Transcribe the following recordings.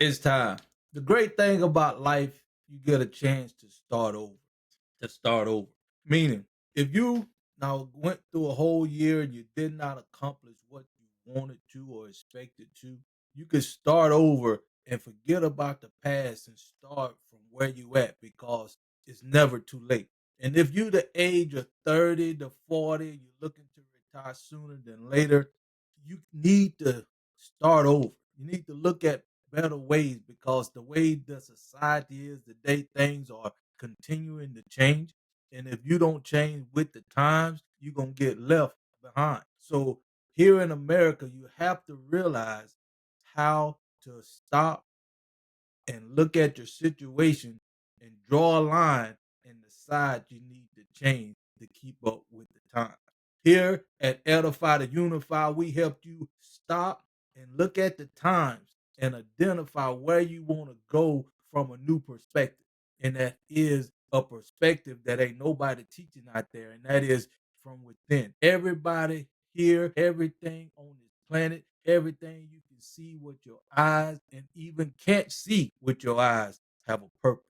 It's time. The great thing about life, you get a chance to start over. To start over. Meaning, if you now went through a whole year and you did not accomplish what you wanted to or expected to, you could start over and forget about the past and start from where you at because it's never too late. And if you the age of 30 to 40, you're looking to retire sooner than later, you need to start over. You need to look at better ways because the way the society is today, things are continuing to change. And if you don't change with the times, you're going to get left behind. So here in America, you have to realize how to stop and look at your situation and draw a line and decide you need to change to keep up with the time. Here at Edify to Unify, we help you stop and look at the times and identify where you want to go from a new perspective. And that is a perspective that ain't nobody teaching out there, and that is from within. Everybody here, everything on this planet, everything you can see with your eyes and even can't see with your eyes have a purpose.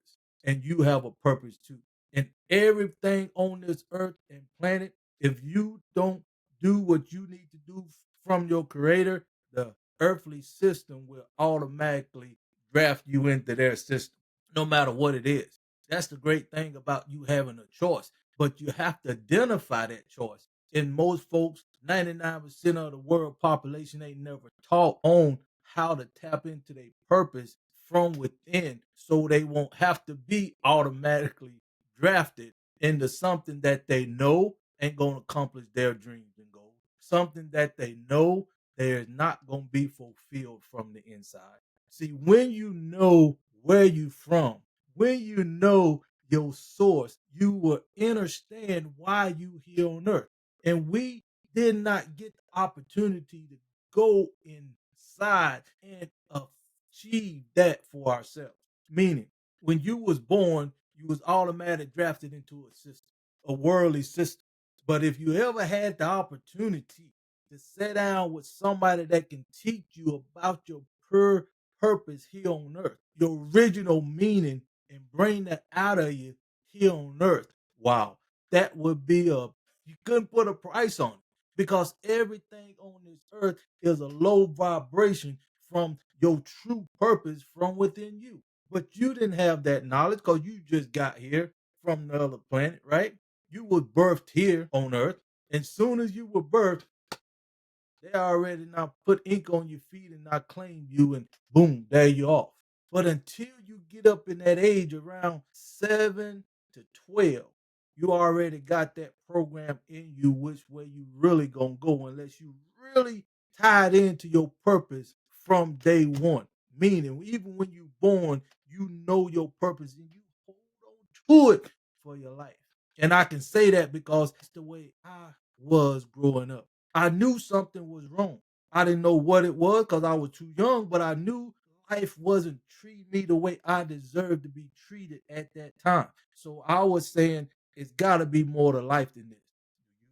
And you have a purpose too. And everything on this earth and planet, if you don't do what you need to do from your creator, the earthly system will automatically draft you into their system, no matter what it is. That's the great thing about you having a choice, but you have to identify that choice. And most folks, 99% of the world population ain't never taught on how to tap into their purpose from within so they won't have to be automatically drafted into something that they know ain't going to accomplish their dreams and goals, something that they know they're not going to be fulfilled from the inside. See, when you know where you from, when you know your source, you will understand why you here on earth. And we did not get the opportunity to go inside and achieve that for ourselves. Meaning, when you was born, you was automatically drafted into a system, a worldly system. But if you ever had the opportunity to sit down with somebody that can teach you about your pure purpose here on earth, your original meaning, and bring that out of you here on earth, wow, that would be you couldn't put a price on it because everything on this earth is a low vibration from your true purpose from within you. But you didn't have that knowledge because you just got here from the other planet, right? You were birthed here on earth. And soon as you were birthed, they already now put ink on your feet and now claim you, and boom, there you off. But until you get up in that age around 7 to 12, you already got that program in you which way you really gonna go unless you really tied into your purpose from day one. Meaning, even when you're born, you know your purpose and you hold on to it for your life. And I can say that because it's the way I was growing up. I knew something was wrong. I didn't know what it was because I was too young, but I knew life wasn't treating me the way I deserved to be treated at that time. So I was saying it's got to be more to life than this.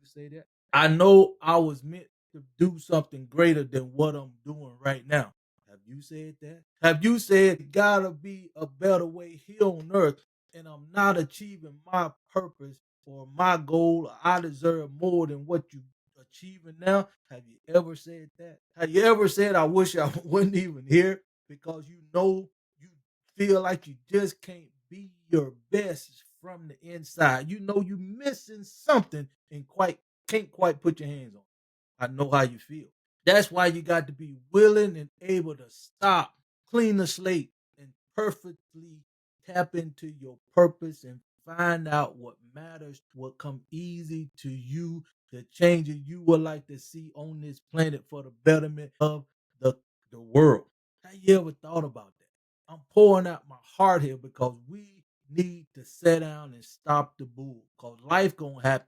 You say that? I know I was meant to do something greater than what I'm doing right now. Have you said that? Have you said it gotta be a better way here on earth and I'm not achieving my purpose or my goal? Or I deserve more than what you achieving now? Have you ever said that? Have you ever said, I wish I wasn't even here because you know you feel like you just can't be your best from the inside? You know you missing something and quite can't quite put your hands on it. I know how you feel. That's why you got to be willing and able to stop, clean the slate, and perfectly tap into your purpose and find out what matters, what come easy to you, the changes you would like to see on this planet for the betterment of the, the world. Have you ever thought about that? I'm pouring out my heart here because we need to sit down and stop the bull because life gonna happen.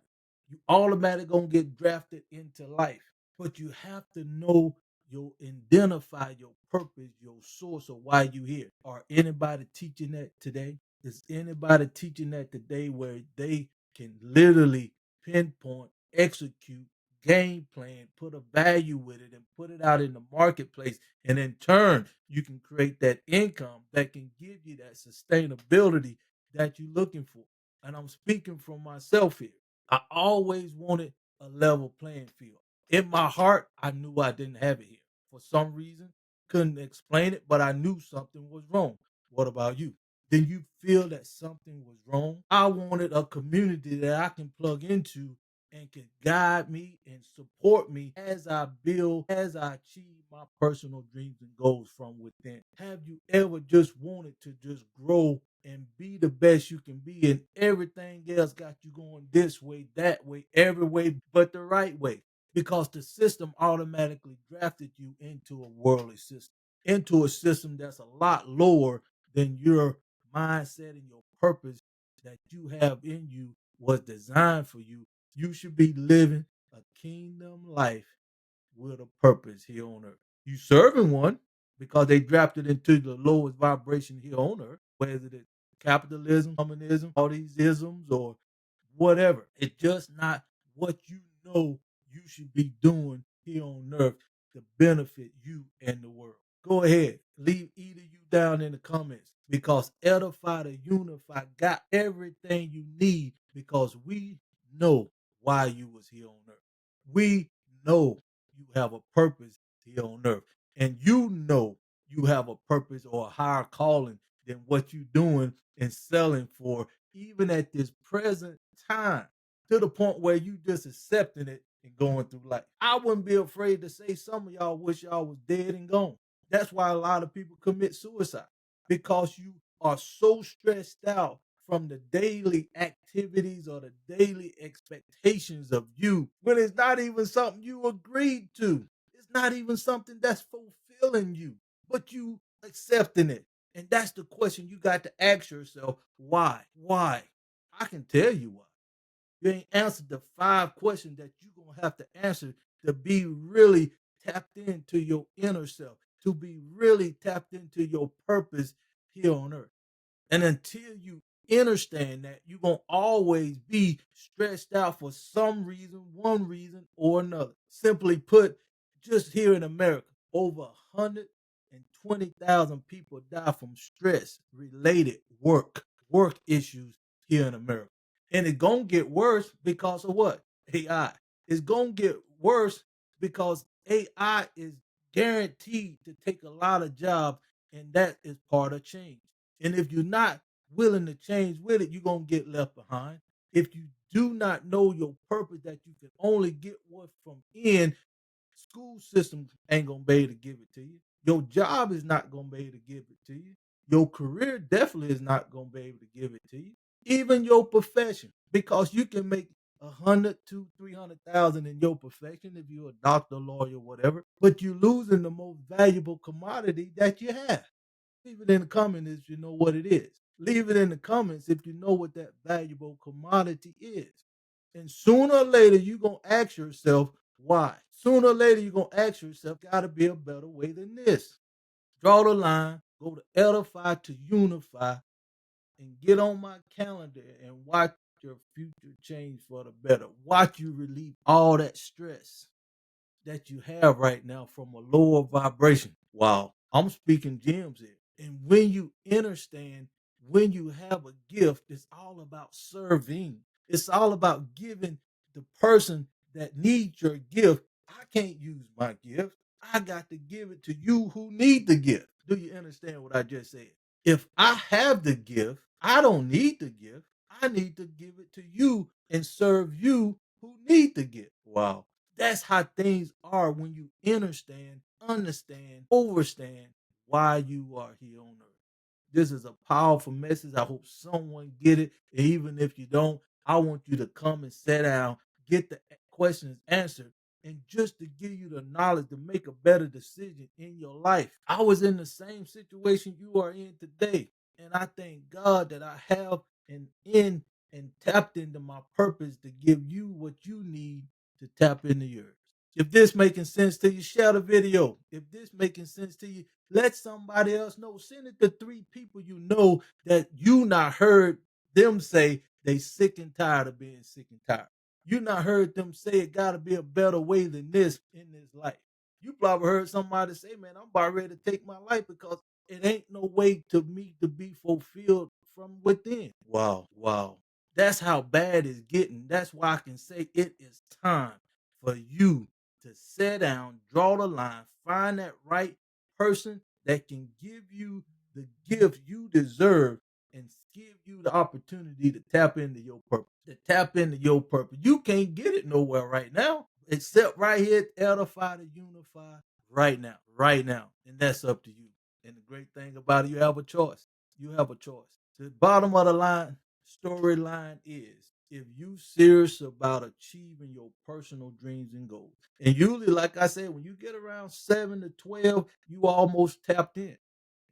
You automatically gonna get drafted into life, but you have to know your identify your purpose, your source of why you here. Are anybody teaching that today? Is anybody teaching that today where they can literally pinpoint, execute, game plan, put a value with it, and put it out in the marketplace. And in turn, you can create that income that can give you that sustainability that you're looking for. And I'm speaking from myself here. I always wanted a level playing field. In my heart, I knew I didn't have it here. For some reason, couldn't explain it, but I knew something was wrong. What about you? Then you feel that something was wrong? I wanted a community that I can plug into and can guide me and support me as I build, as I achieve my personal dreams and goals from within. Have you ever just wanted to just grow and be the best you can be, and everything else got you going this way, that way, every way but the right way? Because the system automatically drafted you into a worldly system, into a system that's a lot lower than your mindset and your purpose that you have in you was designed for you. You should be living a kingdom life with a purpose here on earth. You serving one because they drafted into the lowest vibration here on earth, whether it's capitalism, communism, all these isms, or whatever. It's just not what you know you should be doing here on earth to benefit you and the world. Go ahead, leave either you down in the comments because Edify to Unify got everything you need because we know why you was here on earth. We know you have a purpose here on earth, and you know you have a purpose or a higher calling than what you're doing and selling for, even at this present time, to the point where you just accepting it and going through life. I wouldn't be afraid to say some of y'all wish y'all was dead and gone. That's why a lot of people commit suicide because you are so stressed out from the daily activities or the daily expectations of you when it's not even something you agreed to. It's not even something that's fulfilling you, but you accepting it. And that's the question you got to ask yourself. Why? Why? I can tell you why. You ain't answered the 5 questions that you're going to have to answer to be really tapped into your inner self, to be really tapped into your purpose here on earth. And until you understand that, you're going to always be stressed out for some reason, one reason or another. Simply put, just here in America, over 120,000 people die from stress related work issues here in America. And it's going to get worse because of what? AI. It's going to get worse because AI is guaranteed to take a lot of jobs, and that is part of change. And if you're not willing to change with it, you're going to get left behind. If you do not know your purpose that you can only get what from in, school system ain't going to be able to give it to you. Your job is not going to be able to give it to you. Your career definitely is not going to be able to give it to you. Even your profession, because you can make 100 to 300,000 in your profession if you're a doctor, lawyer, whatever, but you're losing the most valuable commodity that you have. Leave it in the comments if you know what it is. Leave it in the comments if you know what that valuable commodity is. And sooner or later, you're going to ask yourself why. Sooner or later, you're going to ask yourself, got to be a better way than this. Draw the line, go to Edify to Unify, and get on my calendar and watch your future change for the better. Watch you relieve all that stress that you have right now from a lower vibration. Wow, I'm speaking gems here. And when you understand, when you have a gift, it's all about serving. It's all about giving the person that needs your gift. I can't use my gift. I got to give it to you who need the gift. Do you understand what I just said? If I have the gift, I don't need the gift. I need to give it to you and serve you who need the gift. Wow. That's how things are when you understand, overstand why you are here on earth. This is a powerful message. I hope someone get it. And even if you don't, I want you to come and sit down, get the questions answered, and just to give you the knowledge to make a better decision in your life. I was in the same situation you are in today. And I thank God that I have an in and tapped into my purpose to give you what you need to tap into yours. If this making sense to you, share the video. If this making sense to you, let somebody else know. Send it to 3 people you know that you not heard them say they sick and tired of being sick and tired. You not heard them say it got to be a better way than this in this life. You probably heard somebody say, "Man, I'm about ready to take my life because it ain't no way to me to be fulfilled from within." Wow, wow. That's how bad it's getting. That's why I can say it is time for you to sit down, draw the line, find that right person that can give you the gift you deserve and give you the opportunity to tap into your purpose. To tap into your purpose. You can't get it nowhere right now, except right here at Edify to Unify right now. Right now. And that's up to you. And the great thing about it, you have a choice. You have a choice. The bottom of the line storyline is if you serious about achieving your personal dreams and goals. And usually, like I said, when you get around 7 to 12, you almost tapped in.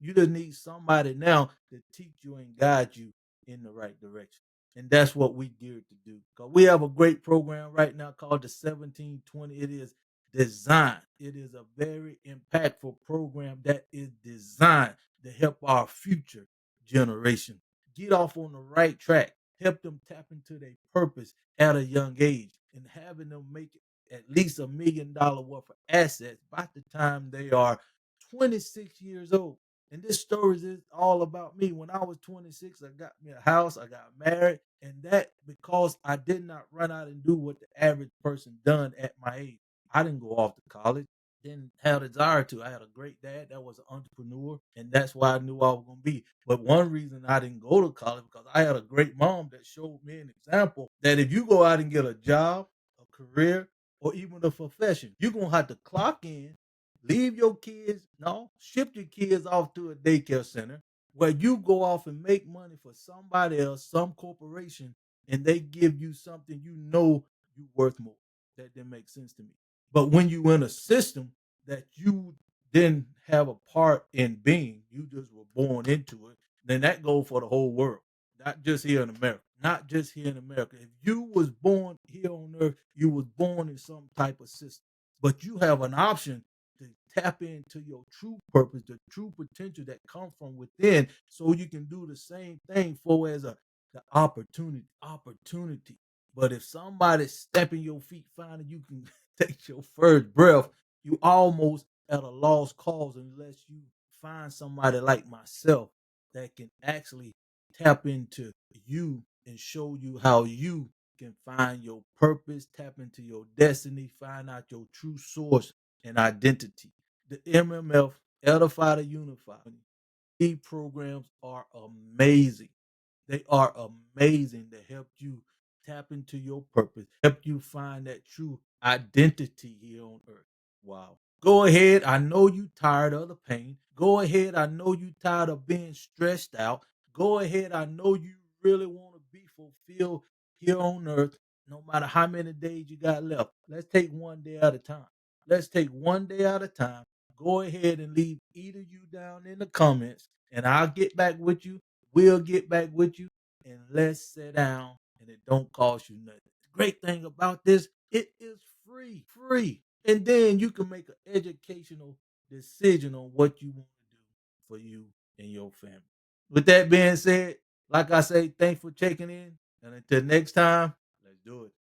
You just need somebody now to teach you and guide you in the right direction. And that's what we geared to do. Because we have a great program right now called the 1720. It is designed. It is a very impactful program that is designed to help our future generation get off on the right track, help them tap into their purpose at a young age, and having them make at least $1 million worth of assets by the time they are 26 years old. And this story is all about me. When I was 26, I got me a house, I got married, and that because I did not run out and do what the average person done at my age. I didn't go off to college, didn't have a desire to. I had a great dad that was an entrepreneur, and that's why I knew I was gonna be. But one reason I didn't go to college because I had a great mom that showed me an example that if you go out and get a job, a career, or even a profession, you're gonna have to clock in, leave your kids, no, ship your kids off to a daycare center where you go off and make money for somebody else, some corporation, and they give you something you know you worth more. That didn't make sense to me. But when you in a system that you didn't have a part in being, you just were born into it, then that goes for the whole world, not just here in America. Not just here in America. If you was born here on earth, you was born in some type of system. But you have an option to tap into your true purpose, the true potential that comes from within, so you can do the same thing for as a the opportunity. But if somebody's stepping your feet, finding you can take your first breath, you almost at a lost cause unless you find somebody like myself that can actually tap into you and show you how you can find your purpose, tap into your destiny, find out your true source and identity. The MMF, Edify to Unify, these programs are amazing. They are amazing to help you tap into your purpose, help you find that true identity here on earth. Wow. Go ahead. I know you tired of the pain. Go ahead. I know you tired of being stressed out. Go ahead. I know you really want to be fulfilled here on earth, no matter how many days you got left. Let's take one day at a time. Let's take one day at a time. Go ahead and leave either you down in the comments, and I'll get back with you. We'll get back with you, and let's sit down, and it don't cost you nothing. The great thing about this, it is free, free. And then you can make an educational decision on what you want to do for you and your family. With that being said, like I say, thanks for checking in. And until next time, let's do it.